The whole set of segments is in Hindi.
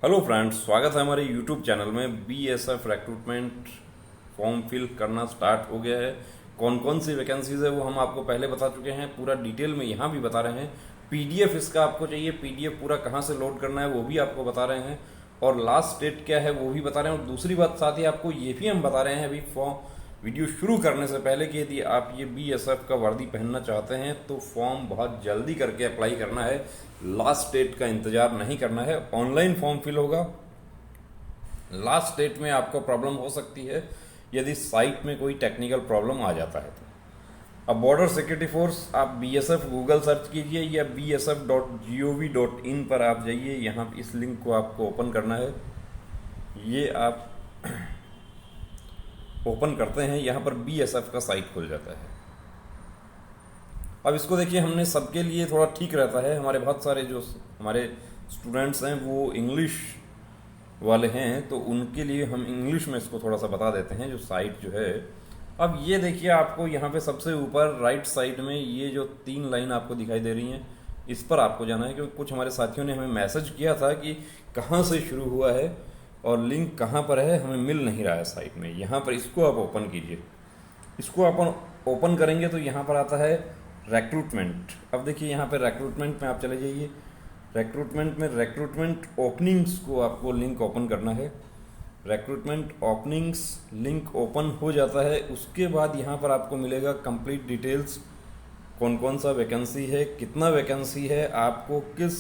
हेलो फ्रेंड्स, स्वागत है हमारे यूट्यूब चैनल में। बीएसएफ रिक्रूटमेंट फॉर्म फिल करना स्टार्ट हो गया है। कौन कौन सी वैकेंसीज है वो हम आपको पहले बता चुके हैं, पूरा डिटेल में यहाँ भी बता रहे हैं। पीडीएफ इसका आपको चाहिए, पीडीएफ पूरा कहाँ से लोड करना है वो भी आपको बता रहे हैं, और लास्ट डेट क्या है वो भी बता रहे हैं। और दूसरी बात साथ ही आपको ये भी हम बता रहे हैं अभी फॉर्म वीडियो शुरू करने से पहले कि यदि आप ये बीएसएफ का वर्दी पहनना चाहते हैं तो फॉर्म बहुत जल्दी करके अप्लाई करना है। लास्ट डेट का इंतजार नहीं करना है। ऑनलाइन फॉर्म फिल होगा। लास्ट डेट में आपको प्रॉब्लम हो सकती है यदि साइट में कोई टेक्निकल प्रॉब्लम आ जाता है तो। अब बॉर्डर सिक्योरिटी फोर्स, आप बीएसएफ गूगल सर्च कीजिए या bsf.gov.in पर आप जाइए। यहाँ इस लिंक को आपको ओपन करना है। ये आप ओपन करते हैं, यहाँ पर बीएसएफ का साइट खुल जाता है। अब इसको देखिए, हमने सबके लिए थोड़ा ठीक रहता है। हमारे बहुत सारे जो हमारे स्टूडेंट्स हैं वो इंग्लिश वाले हैं, तो उनके लिए हम इंग्लिश में इसको थोड़ा सा बता देते हैं जो साइट जो है। अब ये देखिए, आपको यहाँ पे सबसे ऊपर राइट साइड में ये जो 3 लाइन आपको दिखाई दे रही हैं, इस पर आपको जाना है। क्योंकि कुछ हमारे साथियों ने हमें मैसेज किया था कि कहाँ से शुरू हुआ है और लिंक कहाँ पर है, हमें मिल नहीं रहा है साइट में। यहाँ पर इसको आप ओपन कीजिए। इसको अपन ओपन करेंगे तो यहाँ पर आता है रिक्रूटमेंट। अब देखिए, यहाँ पर रिक्रूटमेंट में आप चले जाइए। रिक्रूटमेंट में रिक्रूटमेंट ओपनिंग्स को आपको लिंक ओपन करना है। रिक्रूटमेंट ओपनिंग्स लिंक ओपन हो जाता है। उसके बाद यहाँ पर आपको मिलेगा कंप्लीट डिटेल्स, कौन कौन सा वैकेंसी है, कितना वैकेंसी है, आपको किस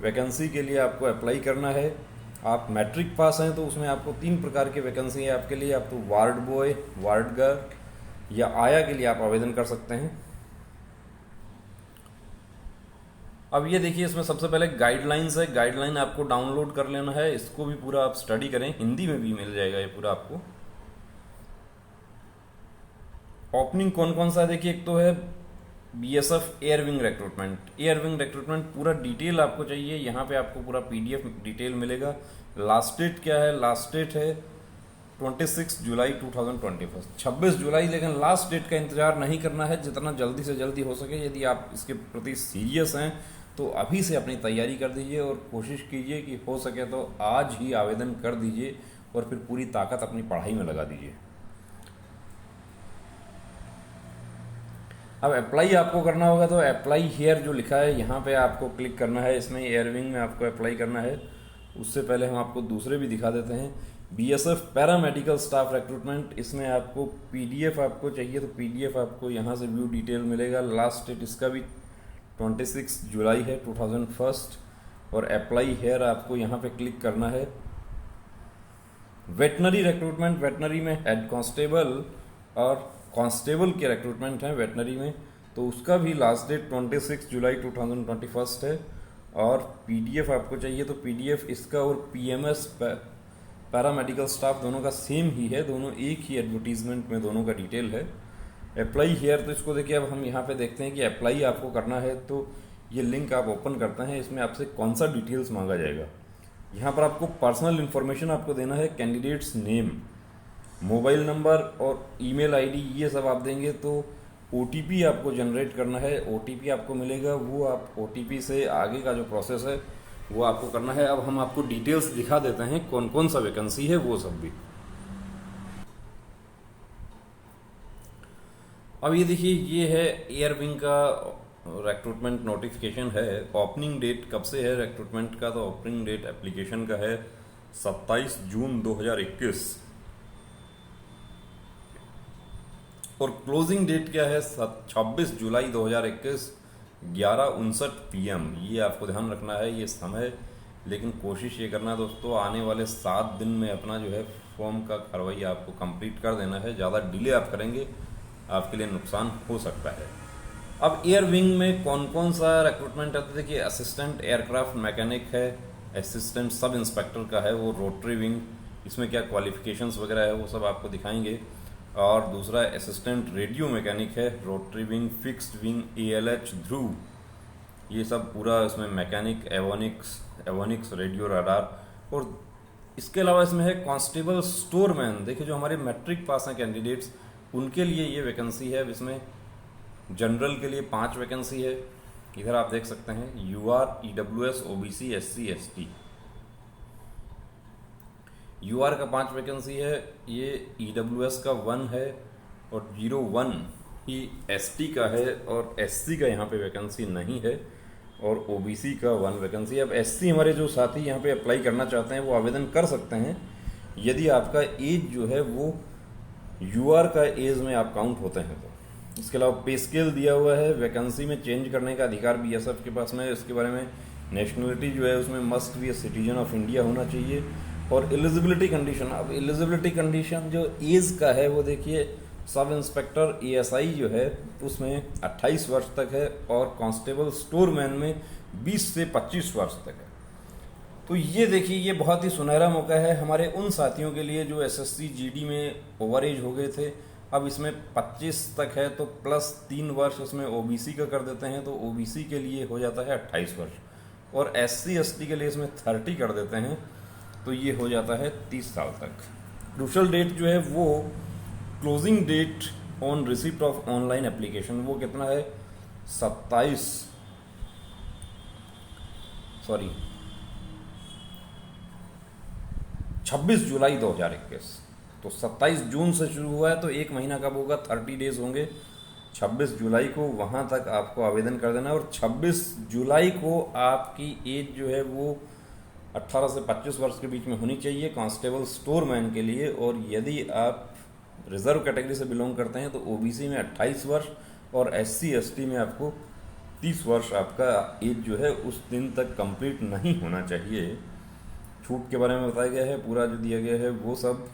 वैकेंसी के लिए आपको अप्लाई करना है। आप मैट्रिक पास हैं तो उसमें आपको 3 प्रकार की वैकेंसी है आपके लिए। आप तो वार्ड बॉय, वार्ड गर्ल या आया के लिए आप आवेदन कर सकते हैं। अब ये देखिए, इसमें सबसे पहले गाइडलाइंस है। गाइडलाइन आपको डाउनलोड कर लेना है। इसको भी पूरा आप स्टडी करें, हिंदी में भी मिल जाएगा ये पूरा आपको। ओपनिंग कौन कौन सा है देखिए, एक तो है BSF air wing recruitment. Air wing recruitment पूरा डिटेल आपको चाहिए। यहाँ पे आपको पूरा पीडीएफ डिटेल मिलेगा। लास्ट डेट क्या है? लास्ट डेट है 26 जुलाई 2021, 26 जुलाई। लेकिन लास्ट डेट का इंतजार नहीं करना है, जितना जल्दी से जल्दी हो सके। यदि आप इसके प्रति सीरियस हैं तो अभी से अपनी तैयारी कर दीजिए और कोशिश कीजिए कि हो सके तो आज ही आवेदन कर दीजिए और फिर पूरी ताकत अपनी पढ़ाई में लगा दीजिए। अब अप्लाई आपको करना होगा तो अप्लाई हियर जो लिखा है यहाँ पे आपको क्लिक करना है। इसमें एयरविंग में आपको अप्लाई करना है। उससे पहले हम आपको दूसरे भी दिखा देते हैं। बीएसएफ पैरामेडिकल स्टाफ रिक्रूटमेंट, इसमें आपको पीडीएफ आपको चाहिए तो पीडीएफ आपको यहाँ से व्यू डिटेल मिलेगा। लास्ट डेट इसका भी 26 जुलाई है 2001। और अप्लाई हियर आपको यहाँ पे क्लिक करना है। वेटनरी रिक्रूटमेंट, वेटनरी में हेड कांस्टेबल और कांस्टेबल के रिक्रूटमेंट हैं वेटनरी में, तो उसका भी लास्ट डेट 26 जुलाई 2021 है। और पीडीएफ आपको चाहिए तो पीडीएफ इसका और पीएमएस पैरामेडिकल स्टाफ दोनों का सेम ही है, दोनों एक ही एडवर्टीजमेंट में दोनों का डिटेल है। अप्लाई हियर, तो इसको देखिए, अब हम यहाँ पे देखते हैं कि अप्लाई आपको करना है तो ये लिंक आप ओपन करते हैं। इसमें आपसे कौन सा डिटेल्स मांगा जाएगा। यहाँ पर आपको पर्सनल इन्फॉर्मेशन आपको देना है, कैंडिडेट्स नेम, मोबाइल नंबर और ईमेल आईडी, ये सब आप देंगे तो ओटीपी आपको जनरेट करना है। ओटीपी आपको मिलेगा, वो आप ओटीपी से आगे का जो प्रोसेस है वो आपको करना है। अब हम आपको डिटेल्स दिखा देते हैं कौन कौन सा वैकेंसी है वो सब भी। अब ये देखिए, ये है एयर विंग का रिक्रूटमेंट नोटिफिकेशन है। ओपनिंग डेट कब से है रिक्रूटमेंट का? तो ओपनिंग डेट एप्लीकेशन का है 27 जून 2021 और क्लोजिंग डेट क्या है? 26 जुलाई 2021 11:59 PM। ये आपको ध्यान रखना है ये समय। लेकिन कोशिश ये करना दोस्तों, आने वाले 7 दिन में अपना जो है फॉर्म का कार्रवाई आपको कंप्लीट कर देना है। ज़्यादा डिले आप करेंगे आपके लिए नुकसान हो सकता है। अब एयर विंग में कौन कौन सा रिक्रूटमेंट है तो देखिए, असिस्टेंट एयरक्राफ्ट मैकेनिक है, असिस्टेंट सब इंस्पेक्टर का है वो रोटरी विंग। इसमें क्या क्वालिफिकेशंस वगैरह है वो सब आपको दिखाएंगे। और दूसरा असिस्टेंट रेडियो मैकेनिक है, rotary wing, fixed wing, ALH, Dhruv, ये सब पूरा इसमें मैकेनिक, एवोनिक्स, रेडियो राडार। और इसके अलावा इसमें है कांस्टेबल स्टोरमैन। देखिए, जो हमारे मैट्रिक पास हैं कैंडिडेट्स उनके लिए ये वैकेंसी है। इसमें जनरल के लिए 5 वैकेंसी है। इधर आप देख सकते हैं UR, EWS, OBC, SC, ST. UR का 5 वैकेंसी है, ये ईडब्ल्यूएस का 1 है और 01 ही एसटी का है और एससी का यहाँ पे वैकेंसी नहीं है और ओबीसी का 1 वैकेंसी। अब एससी हमारे जो साथी यहाँ पे अप्लाई करना चाहते हैं वो आवेदन कर सकते हैं यदि आपका एज जो है वो यूआर का एज में आप काउंट होते हैं तो। इसके अलावा पे स्केल दिया हुआ है, वैकेंसी में चेंज करने का अधिकार बीएसएफ के पास में। इसके बारे में नेशनलिटी जो है उसमें must be a citizen of India होना चाहिए। और एलिजिबिलिटी कंडीशन, अब एलिजिबिलिटी कंडीशन जो एज का है वो देखिए, सब इंस्पेक्टर एएसआई जो है उसमें 28 वर्ष तक है और कांस्टेबल स्टोरमैन में 20 से 25 वर्ष तक है। तो ये देखिए, ये बहुत ही सुनहरा मौका है हमारे उन साथियों के लिए जो एसएससी जीडी में ओवर एज हो गए थे। अब इसमें 25 तक है तो प्लस 3 वर्ष इसमें ओबीसी का कर देते हैं तो ओबीसी के लिए हो जाता है 28 वर्ष और एससी एसटी के लिए इसमें 30 कर देते हैं तो ये हो जाता है 30 साल तक। क्रूशल डेट जो है वो closing date on receipt of online application, वो कितना है 26 जुलाई 2021। तो 27 जून से शुरू हुआ है तो एक महीना कब होगा, 30 डेज होंगे। 26 जुलाई को वहाँ तक आपको आवेदन कर देना और 26 जुलाई को आपकी एज जो है वो 18 से 25 वर्ष के बीच में होनी चाहिए कांस्टेबल स्टोरमैन के लिए। और यदि आप रिजर्व कैटेगरी से बिलोंग करते हैं तो ओबीसी में 28 वर्ष और एससी एसटी में आपको 30 वर्ष आपका एज जो है उस दिन तक कंप्लीट नहीं होना चाहिए। छूट के बारे में बताया गया है, पूरा जो दिया गया है वो सब।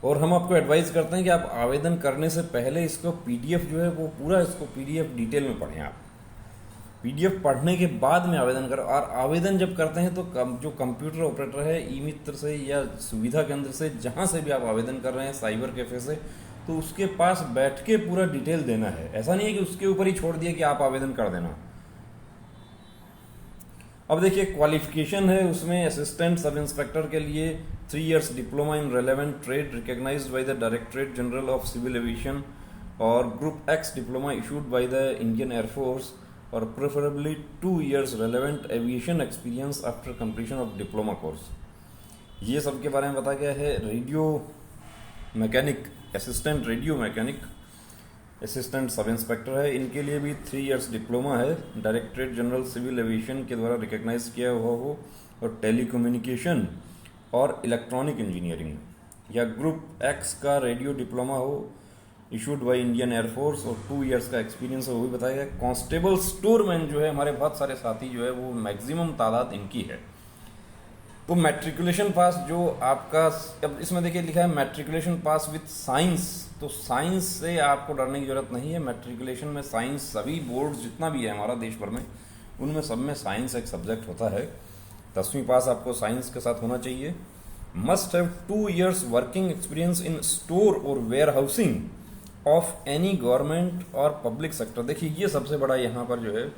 और हम आपको एडवाइस करते हैं कि आप आवेदन करने से पहले इसको पीडीएफ जो है वो पूरा इसको पीडीएफ डिटेल में पढ़ें। आप पीडीएफ पढ़ने के बाद में आवेदन करो। और आवेदन जब करते हैं तो जो कंप्यूटर ऑपरेटर है ई मित्र से या सुविधा केंद्र से, जहां से भी आप आवेदन कर रहे हैं, साइबर कैफे से, तो उसके पास बैठ के पूरा डिटेल देना है। ऐसा नहीं है कि उसके ऊपर ही छोड़ दिया कि आप आवेदन कर देना। अब देखिए क्वालिफिकेशन है उसमें, असिस्टेंट सब इंस्पेक्टर के लिए 3 years diploma in relevant trade recognised by the directorate general of civil aviation और group X diploma issued by the Indian air force और preferably 2 years relevant aviation experience after completion of diploma course. ये सब के बारे में बताया गया है। Radio mechanic, assistant radio mechanic, assistant sub inspector है, इनके लिए भी 3 इयर्स डिप्लोमा है, डायरेक्टरेट जनरल सिविल एविएशन के द्वारा रिकॉग्नाइज किया हुआ हो। और टेलीकम्युनिकेशन और इलेक्ट्रॉनिक इंजीनियरिंग या ग्रुप एक्स का रेडियो डिप्लोमा हो, इशूड बाय इंडियन एयरफोर्स और 2 इयर्स का एक्सपीरियंस है, वो भी बताया गया। कांस्टेबल स्टोरमैन जो है, हमारे बहुत सारे साथी जो है वो मैक्सिमम तादाद इनकी है। तो मैट्रिकुलेशन पास जो आपका, अब इसमें देखिए लिखा है मैट्रिकुलेशन पास विथ साइंस, तो साइंस से आपको डरने की जरूरत नहीं है। मैट्रिकुलेशन में साइंस, सभी बोर्ड जितना भी है हमारा देश भर में, उनमें सब में साइंस एक सब्जेक्ट होता है। 10वीं पास आपको साइंस के साथ होना चाहिए। Must have 2 years working experience in store और warehousing of any government और पब्लिक सेक्टर। देखिए ये सबसे बड़ा यहां पर जो है,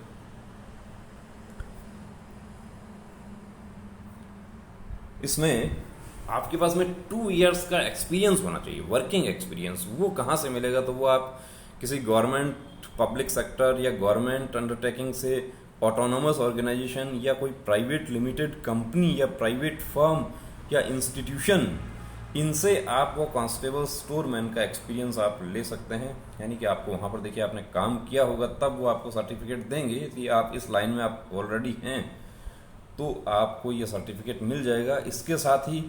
इसमें आपके पास में 2 इयर्स का एक्सपीरियंस होना चाहिए, वर्किंग एक्सपीरियंस। वो कहां से मिलेगा, तो वो आप किसी गवर्नमेंट, पब्लिक सेक्टर या गवर्नमेंट अंडरटेकिंग से, ऑटोनोमस ऑर्गेनाइजेशन या कोई प्राइवेट लिमिटेड कंपनी या प्राइवेट फर्म या इंस्टीट्यूशन, इनसे आप वो कांस्टेबल स्टोरमैन का एक्सपीरियंस आप ले सकते हैं। यानी कि आपको वहां पर देखिए आपने काम किया होगा तब वो आपको सर्टिफिकेट देंगे कि आप इस लाइन में आप ऑलरेडी हैं, तो आपको ये सर्टिफिकेट मिल जाएगा। इसके साथ ही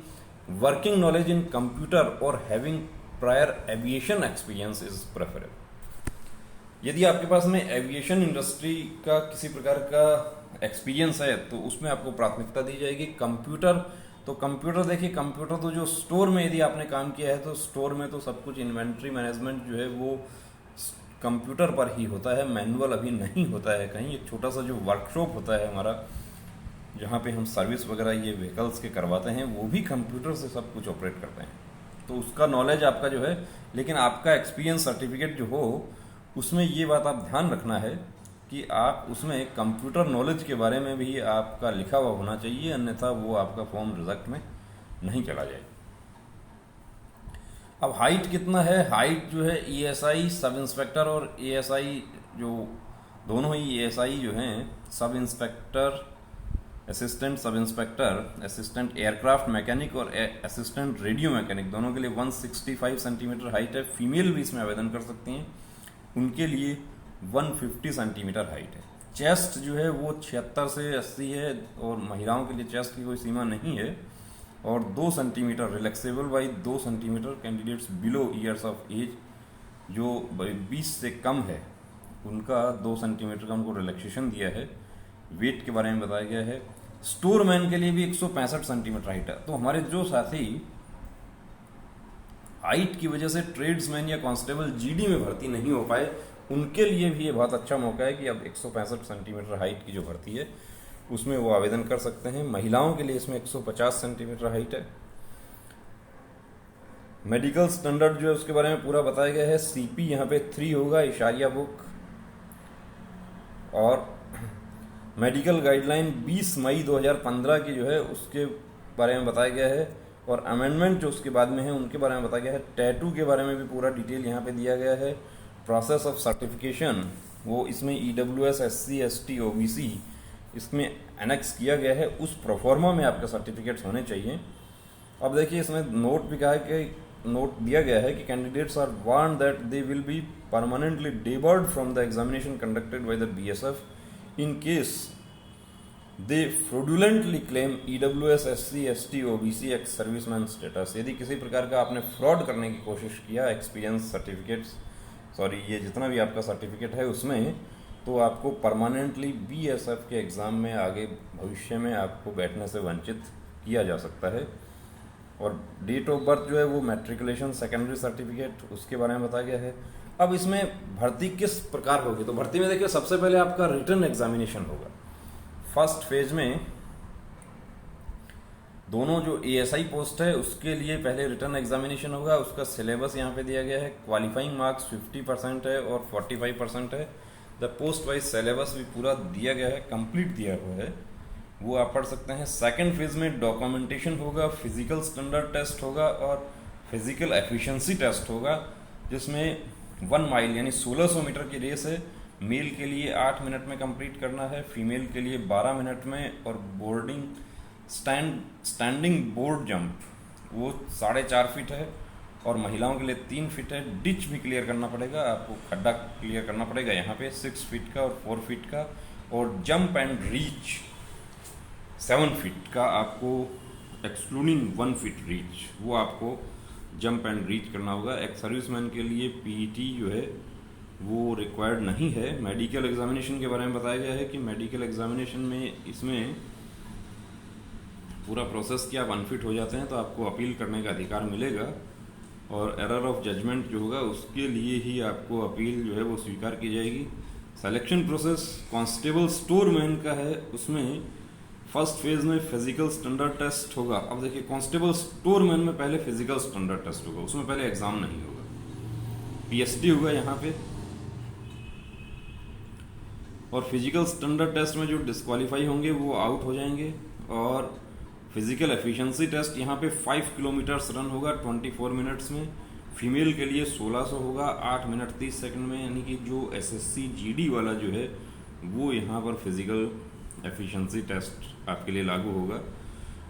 वर्किंग नॉलेज इन कंप्यूटर और having prior aviation experience is preferable. यदि आपके पास में एविएशन इंडस्ट्री का किसी प्रकार का एक्सपीरियंस है तो उसमें आपको प्राथमिकता दी जाएगी। कंप्यूटर, तो कंप्यूटर देखिए, कंप्यूटर तो जो स्टोर में यदि आपने काम किया है तो स्टोर में तो सब कुछ इन्वेंट्री मैनेजमेंट जो है वो कंप्यूटर पर ही होता है, मैनुअल अभी नहीं होता है कहीं। एक छोटा सा जो वर्कशॉप होता है हमारा, जहाँ पे हम सर्विस वगैरह ये व्हीकल्स के करवाते हैं, वो भी कंप्यूटर से सब कुछ ऑपरेट करते हैं। तो उसका नॉलेज आपका जो है, लेकिन आपका एक्सपीरियंस सर्टिफिकेट जो हो उसमें ये बात आप ध्यान रखना है कि आप उसमें कंप्यूटर नॉलेज के बारे में भी आपका लिखा हुआ होना चाहिए, अन्यथा वो आपका फॉर्म रिजेक्ट में नहीं चला जाए। अब हाइट कितना है, हाइट जो है ईएसआई सब इंस्पेक्टर और एएसआई जो दोनों ही एएसआई जो हैं, sub inspector assistant sub inspector, assistant aircraft mechanic और असिस्टेंट रेडियो मैकेनिक, दोनों के लिए 165 सेंटीमीटर हाइट है। फीमेल भी इसमें आवेदन कर सकती हैं, उनके लिए 150 सेंटीमीटर हाइट है। चेस्ट जो है वो 76 से 80 है और महिलाओं के लिए चेस्ट की कोई सीमा नहीं है। और 2 centimetre relaxable by 2 centimetre candidates below years of age, जो 20 से कम है उनका 2 सेंटीमीटर का उनको रिलैक्सेशन दिया है। वेट के बारे में बताया गया है। स्टोरमैन के लिए भी 165 सेंटीमीटर हाइट है। तो हमारे जो साथी हाइट की वजह से ट्रेड्समैन या कांस्टेबल जीडी में भर्ती नहीं हो पाए, उनके लिए भी ये बहुत अच्छा मौका है कि अब 165 सेंटीमीटर हाइट की जो भर्ती है उसमें वो आवेदन कर सकते हैं। महिलाओं के लिए इसमें 150 सेंटीमीटर हाइट है। मेडिकल स्टैंडर्ड जो है उसके बारे में पूरा बताया गया है। सीपी यहाँ पे 3 होगा, इशारिया बुक, और मेडिकल गाइडलाइन 20 मई 2015 की जो है उसके बारे में बताया गया है। और अमेंडमेंट जो उसके बाद में है उनके बारे में बताया गया है। टैटू के बारे में भी पूरा डिटेल यहाँ पे दिया गया है। प्रोसेस ऑफ सर्टिफिकेशन वो इसमें EWS SC ST OBC इसमें एनेक्स किया गया है, उस प्रोफॉर्मा में आपके सर्टिफिकेट्स होने चाहिए। अब देखिए इसमें नोट भी कहा है कि नोट दिया गया है कि candidates are warned that they will be permanently debarred from the examination conducted by the BSF in case they fraudulently claim EWS SC ST OBC ex serviceman status. यदि किसी प्रकार का आपने फ्रॉड करने की कोशिश किया एक्सपीरियंस सर्टिफिकेट्स, सॉरी ये जितना भी आपका सर्टिफिकेट है उसमें, तो आपको परमानेंटली BSF के एग्ज़ाम में आगे भविष्य में आपको बैठने से वंचित किया जा सकता है। और डेट ऑफ बर्थ जो है वो मैट्रिकुलेशन सेकेंडरी सर्टिफिकेट उसके बारे में बताया गया है। अब इसमें भर्ती किस प्रकार होगी, तो भर्ती में देखिए सबसे पहले आपका रिटन एग्जामिनेशन होगा। फर्स्ट फेज में दोनों जो ASI पोस्ट है उसके लिए पहले रिटन एग्जामिनेशन होगा। उसका सिलेबस यहाँ पे दिया गया है। क्वालिफाइंग मार्क्स 50% है और 45% है। द पोस्ट वाइज सिलेबस भी पूरा दिया गया है, कंप्लीट दिया हुआ है, वो आप पढ़ सकते हैं। सेकंड फेज में डॉक्यूमेंटेशन होगा, फिजिकल स्टैंडर्ड टेस्ट होगा और फिजिकल एफिशिएंसी टेस्ट होगा, जिसमें 1 माइल यानी 1600 मीटर की रेस है। मेल के लिए 8 मिनट में कंप्लीट करना है, फीमेल के लिए 12 मिनट में। और स्टैंडिंग बोर्ड जंप वो 4.5 फीट है और महिलाओं के लिए 3 फीट है। डिच भी क्लियर करना पड़ेगा आपको, खड्डा क्लियर करना पड़ेगा यहाँ पे 6 फीट का और 4 फीट का। और जंप एंड रीच 7 फीट का आपको, एक्सक्लूडिंग 1 फीट रीच, वो आपको जंप एंड रीच करना होगा। एक सर्विसमैन के लिए PET जो है वो रिक्वायर्ड नहीं है। मेडिकल एग्जामिनेशन के बारे में बताया गया है कि मेडिकल एग्जामिनेशन में इसमें पूरा प्रोसेस किया, आप अनफिट हो जाते हैं तो आपको अपील करने का अधिकार मिलेगा। और एरर ऑफ जजमेंट जो होगा उसके लिए ही आपको अपील जो है वो स्वीकार की जाएगी। सिलेक्शन प्रोसेस कांस्टेबल स्टोरमैन का है, उसमें फर्स्ट फेज में फिजिकल स्टैंडर्ड टेस्ट होगा। अब देखिए कांस्टेबल स्टोरमैन में पहले फिजिकल स्टैंडर्ड टेस्ट होगा, उसमें पहले एग्जाम नहीं होगा, PST होगा यहाँ पे। और फिजिकल स्टैंडर्ड टेस्ट में जो डिस्क्वालीफाई होंगे वो आउट हो जाएंगे। और फिजिकल एफिशिएंसी टेस्ट यहाँ पे 5 किलोमीटर्स रन होगा 24 मिनट्स में। फीमेल के लिए 1600 होगा 8 मिनट 30 सेकंड में, यानी कि जो SSC GD वाला जो है वो यहाँ पर फिजिकल एफिशिएंसी टेस्ट आपके लिए लागू होगा।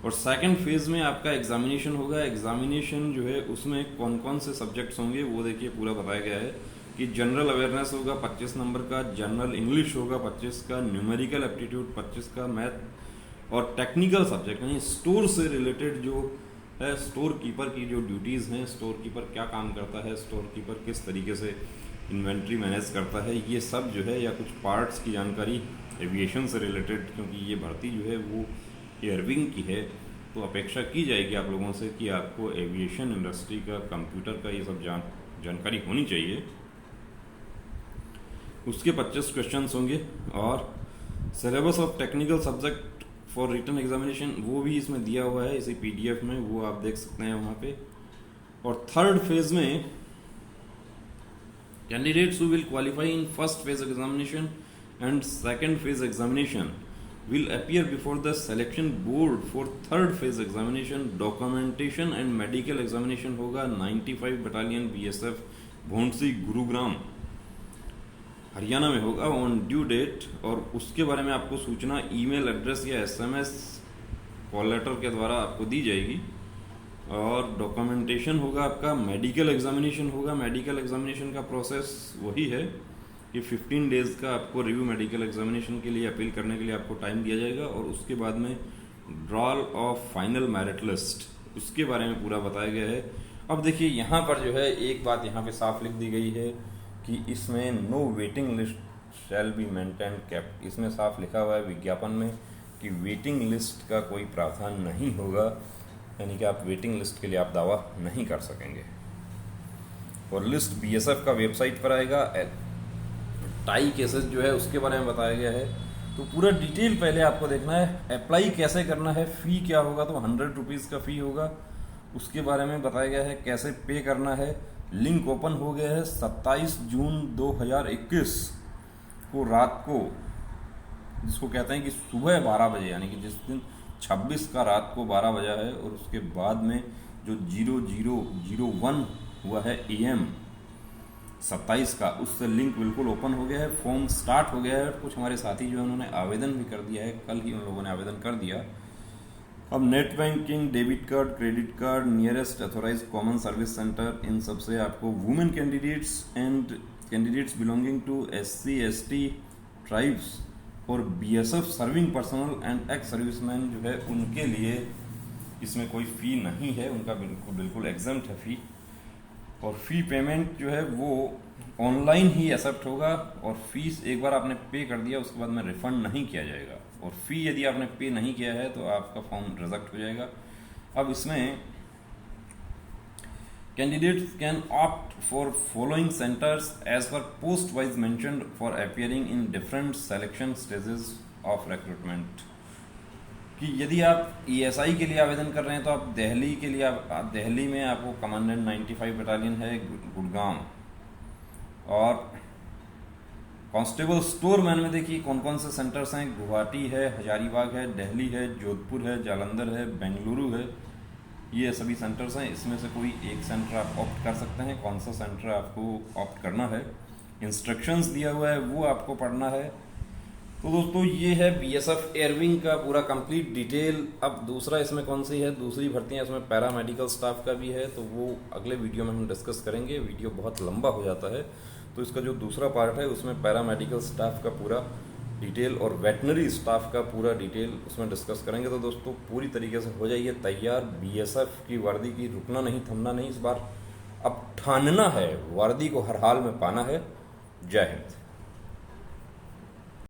और सेकंड फेज में आपका एग्जामिनेशन होगा। एग्जामिनेशन जो है उसमें कौन कौन से सब्जेक्ट्स होंगे वो देखिए पूरा बताया गया है कि जनरल अवेयरनेस होगा 25 नंबर का, जनरल इंग्लिश होगा 25 का, न्यूमेरिकल एप्टीट्यूड 25 का, मैथ और टेक्निकल सब्जेक्ट यानी स्टोर से रिलेटेड जो है, स्टोर कीपर की जो ड्यूटीज़ हैं, स्टोर कीपर क्या काम करता है, स्टोर कीपर किस तरीके से इन्वेंट्री मैनेज करता है, ये सब जो है, या कुछ पार्ट्स की जानकारी एविएशन से रिलेटेड, क्योंकि ये भर्ती जो है वो एयरविंग की है, तो अपेक्षा की जाएगी आप लोगों से कि आपको एविएशन इंडस्ट्री का, कंप्यूटर का ये सब जानकारी होनी चाहिए। उसके 25 क्वेश्चंस होंगे। और syllabus of technical subject for written examination वो भी इसमें दिया हुआ है इसी PDF में, वो आप देख सकते हैं वहाँ पे। और थर्ड फेज में candidates who will qualify in first phase examination and second phase examination will appear before the selection board for third phase examination. Documentation and medical examination होगा 95 बटालियन BSF भोंडसी गुरुग्राम। हरियाणा में होगा ऑन ड्यू डेट, और उसके बारे में आपको सूचना ईमेल एड्रेस या एसएमएस कॉल लेटर के द्वारा आपको दी जाएगी। और डॉक्यूमेंटेशन होगा आपका, मेडिकल एग्जामिनेशन होगा। मेडिकल एग्जामिनेशन का प्रोसेस वही है कि 15 डेज़ का आपको रिव्यू मेडिकल एग्जामिनेशन के लिए अपील करने के लिए आपको टाइम दिया जाएगा। और उसके बाद में ड्रॉल ऑफ फाइनल मेरिट लिस्ट, उसके बारे में पूरा बताया गया है। अब देखिए यहाँ पर जो है एक बात यहाँ पे साफ लिख दी गई है कि इसमें no waiting list shall be maintain kept. इसमें साफ लिखा हुआ है विज्ञापन में कि वेटिंग लिस्ट का कोई प्रावधान नहीं होगा, यानी कि आप वेटिंग लिस्ट के लिए आप दावा नहीं कर सकेंगे। और लिस्ट बीएसएफ का वेबसाइट पर आएगा। टाई केसेस जो है उसके बारे में बताया गया है। तो पूरा डिटेल पहले आपको देखना है। अप्लाई कैसे करना है, फ़ी क्या होगा, तो 100 रुपीज़ का फ़ी होगा, उसके बारे में बताया गया है। कैसे पे करना है, लिंक ओपन हो गया है 27 जून 2021 को रात को, जिसको कहते हैं कि सुबह 12 बजे, यानी कि जिस दिन 26 का रात को 12 बजा है। और उसके बाद में जो 0001 हुआ है AM 27 का, उससे लिंक बिल्कुल ओपन हो गया है। फॉर्म स्टार्ट हो गया है। कुछ हमारे साथी जो है उन्होंने आवेदन भी कर दिया है, कल ही उन लोगों ने आवेदन कर दिया। अब net banking, debit card, credit card, nearest authorise common service centre, इन सब से आपको women candidates and candidates belonging to SC ST tribes और BSF serving personnel and ex serviceman जो है उनके लिए इसमें कोई फ़ी नहीं है, उनका बिल्कुल एग्जम्प्ट है फ़ी। और फ़ी पेमेंट जो है वो ऑनलाइन ही एक्सेप्ट होगा। और फीस एक बार आपने पे कर दिया उसके बाद में रिफंड नहीं किया जाएगा। और फ़ी यदि आपने पे नहीं किया है तो आपका फॉर्म रिजेक्ट हो जाएगा। अब इसमें candidates can opt for following centres as per post wise mentioned for appearing in different selection stages of recruitment. कि यदि आप ESI के लिए आवेदन कर रहे हैं तो आप दिल्ली के लिए, आप दिल्ली में आपको कमांडेंट 95 बटालियन है गुड़गांव। और कांस्टेबल स्टोर मैन में देखिए कौन कौन से सेंटर्स हैं। गुवाहाटी है, हजारीबाग है, दिल्ली है, जोधपुर है, जालंधर है, बेंगलुरु है। ये सभी सेंटर्स हैं। इसमें से कोई एक सेंटर आप ऑप्ट कर सकते हैं। कौन सा सेंटर आपको ऑप्ट करना है, इंस्ट्रक्शंस दिया हुआ है, वो आपको पढ़ना है। तो दोस्तों ये है BSF एयरविंग का पूरा कंप्लीट डिटेल। अब दूसरा इसमें कौन सी है, दूसरी भर्तियां इसमें पैरामेडिकल स्टाफ का भी है, तो वो अगले वीडियो में हम डिस्कस करेंगे। वीडियो बहुत लंबा हो जाता है, तो इसका जो दूसरा पार्ट है उसमें पैरामेडिकल स्टाफ का पूरा डिटेल और वेटनरी स्टाफ का पूरा डिटेल उसमें डिस्कस करेंगे। तो दोस्तों पूरी तरीके से हो जाइए तैयार। BSF की वर्दी की रुकना नहीं, थमना नहीं, इस बार अब ठानना है, वर्दी को हर हाल में पाना है। जय हिंद।